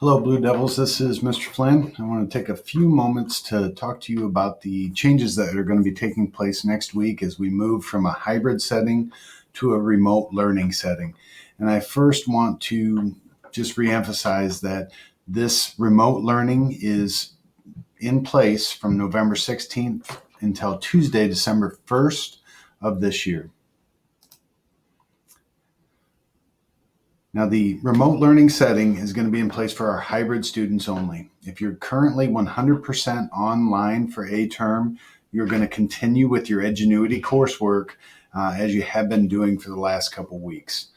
Hello, Blue Devils. This is Mr. Flynn. I want to take a few moments to talk to you about the changes that are going to be taking place next week as we move from a hybrid setting to a remote learning setting. And I first want to just reemphasize that this remote learning is in place from November 16th until Tuesday, December 1st of this year. Now, the remote learning setting is going to be in place for our hybrid students only. If you're currently 100% online for a term, you're going to continue with your Edgenuity coursework as you have been doing for the last couple weeks.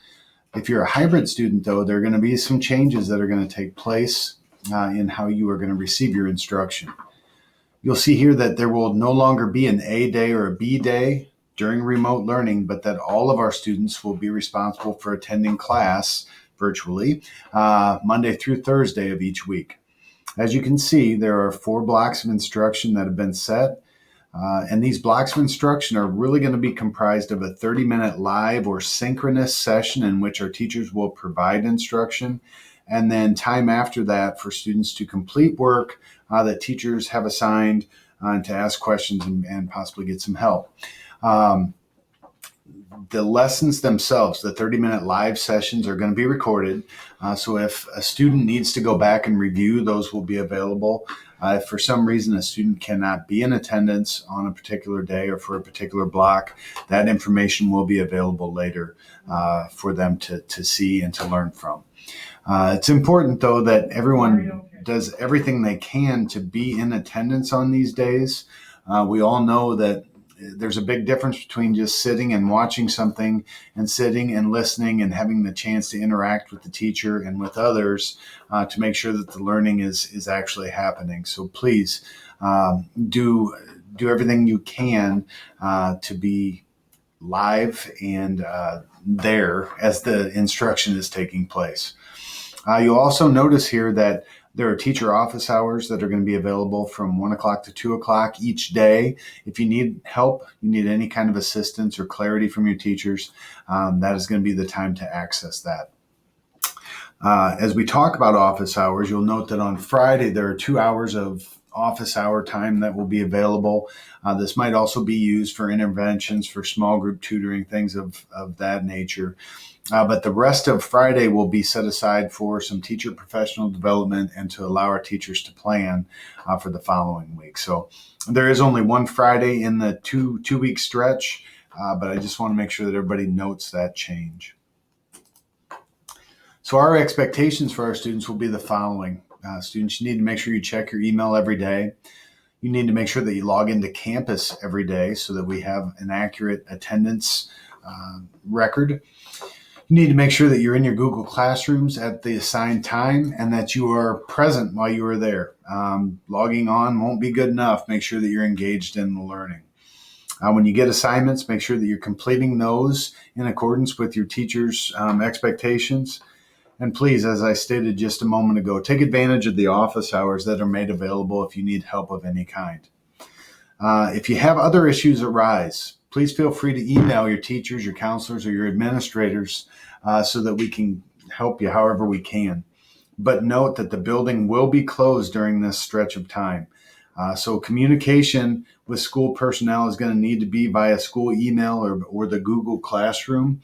If you're a hybrid student, though, there are going to be some changes that are going to take place in how you are going to receive your instruction. You'll see here that there will no longer be an A day or a B day during remote learning, but that all of our students will be responsible for attending class virtually Monday through Thursday of each week. As you can see, there are 4 blocks of instruction that have been set, and these blocks of instruction are really going to be comprised of a 30-minute live or synchronous session in which our teachers will provide instruction, and then time after that for students to complete work that teachers have assigned and to ask questions and possibly get some help. The lessons themselves, the 30-minute live sessions, are going to be recorded. So if a student needs to go back and review, those will be available. If for some reason a student cannot be in attendance on a particular day or for a particular block, that information will be available later for them to see and to learn from. It's important, though, that everyone does everything they can to be in attendance on these days. We all know that there's a big difference between just sitting and watching something and sitting and listening and having the chance to interact with the teacher and with others to make sure that the learning is actually happening. So please do everything you can to be live and there as the instruction is taking place. You'll also notice here that there are teacher office hours that are going to be available from 1 o'clock to 2 o'clock each day. If you need help, you need any kind of assistance or clarity from your teachers, that is going to be the time to access that. As we talk about office hours, you'll note that on Friday there are 2 hours of office hour time that will be available. This might also be used for interventions, for small group tutoring, things of that nature. But the rest of Friday will be set aside for some teacher professional development and to allow our teachers to plan for the following week. So there is only one Friday in the two-week stretch, but I just want to make sure that everybody notes that change. So our expectations for our students will be the following. Students, you need to make sure you check your email every day. You need to make sure that you log into campus every day so that we have an accurate attendance record. You need to make sure that you're in your Google Classrooms at the assigned time and that you are present while you are there. Logging on won't be good enough. Make sure that you're engaged in the learning. When you get assignments, make sure that you're completing those in accordance with your teacher's expectations. And please, as I stated just a moment ago, take advantage of the office hours that are made available if you need help of any kind. If you have other issues arise, please feel free to email your teachers, your counselors, or your administrators so that we can help you however we can. But note that the building will be closed during this stretch of time. So communication with school personnel is going to need to be via school email or the Google Classroom.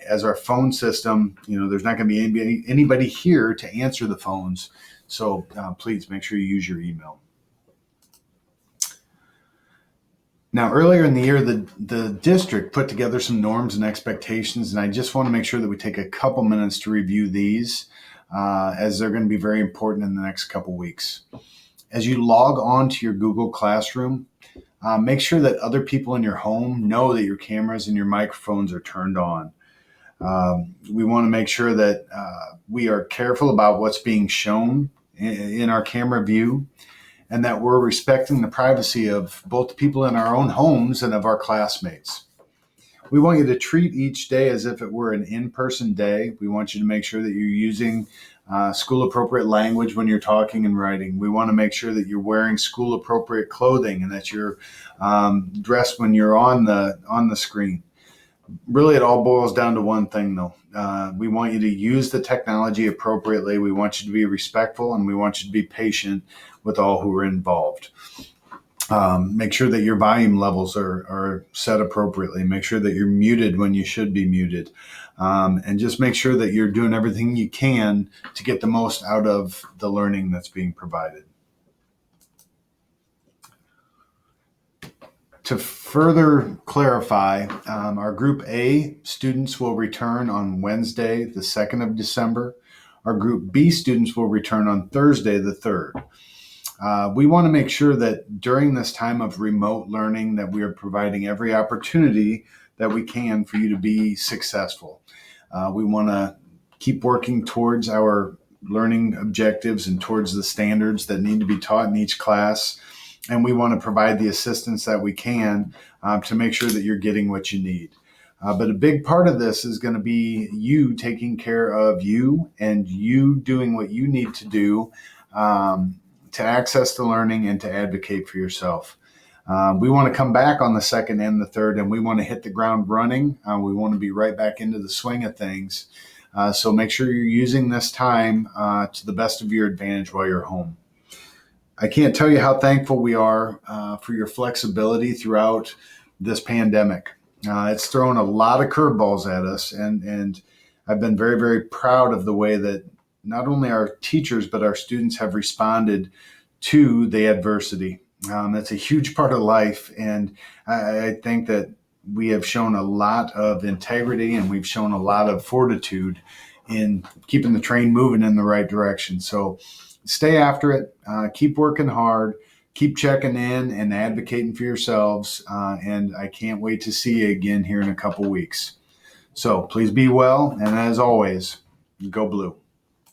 As our phone system, there's not going to be anybody here to answer the phones. So please make sure you use your email. Now, earlier in the year, the district put together some norms and expectations, and I just want to make sure that we take a couple minutes to review these as they're going to be very important in the next couple weeks. As you log on to your Google Classroom, make sure that other people in your home know that your cameras and your microphones are turned on. We want to make sure that we are careful about what's being shown in our camera view, and that we're respecting the privacy of both the people in our own homes and of our classmates. We want you to treat each day as if it were an in-person day. We want you to make sure that you're using school-appropriate language when you're talking and writing. We want to make sure that you're wearing school-appropriate clothing and that you're dressed when you're on the screen. Really, it all boils down to one thing, though. We want you to use the technology appropriately. We want you to be respectful, and we want you to be patient with all who are involved. Make sure that your volume levels are set appropriately. Make sure that you're muted when you should be muted. And just make sure that you're doing everything you can to get the most out of the learning that's being provided. To further clarify, our Group A students will return on Wednesday, the 2nd of December. Our Group B students will return on Thursday, the 3rd. We want to make sure that during this time of remote learning that we are providing every opportunity that we can for you to be successful. We want to keep working towards our learning objectives and towards the standards that need to be taught in each class. And we want to provide the assistance that we can to make sure that you're getting what you need. But a big part of this is going to be you taking care of you and you doing what you need to do to access the learning and to advocate for yourself. We want to come back on the 2nd and the 3rd, and we want to hit the ground running. We want to be right back into the swing of things. So make sure you're using this time to the best of your advantage while you're home. I can't tell you how thankful we are for your flexibility throughout this pandemic. It's thrown a lot of curveballs at us, and I've been very, very proud of the way that not only our teachers, but our students have responded to the adversity. That's a huge part of life, and I think that we have shown a lot of integrity and we've shown a lot of fortitude in keeping the train moving in the right direction. So stay after it, keep working hard, keep checking in and advocating for yourselves. And I can't wait to see you again here in a couple weeks. So please be well. And as always, go blue.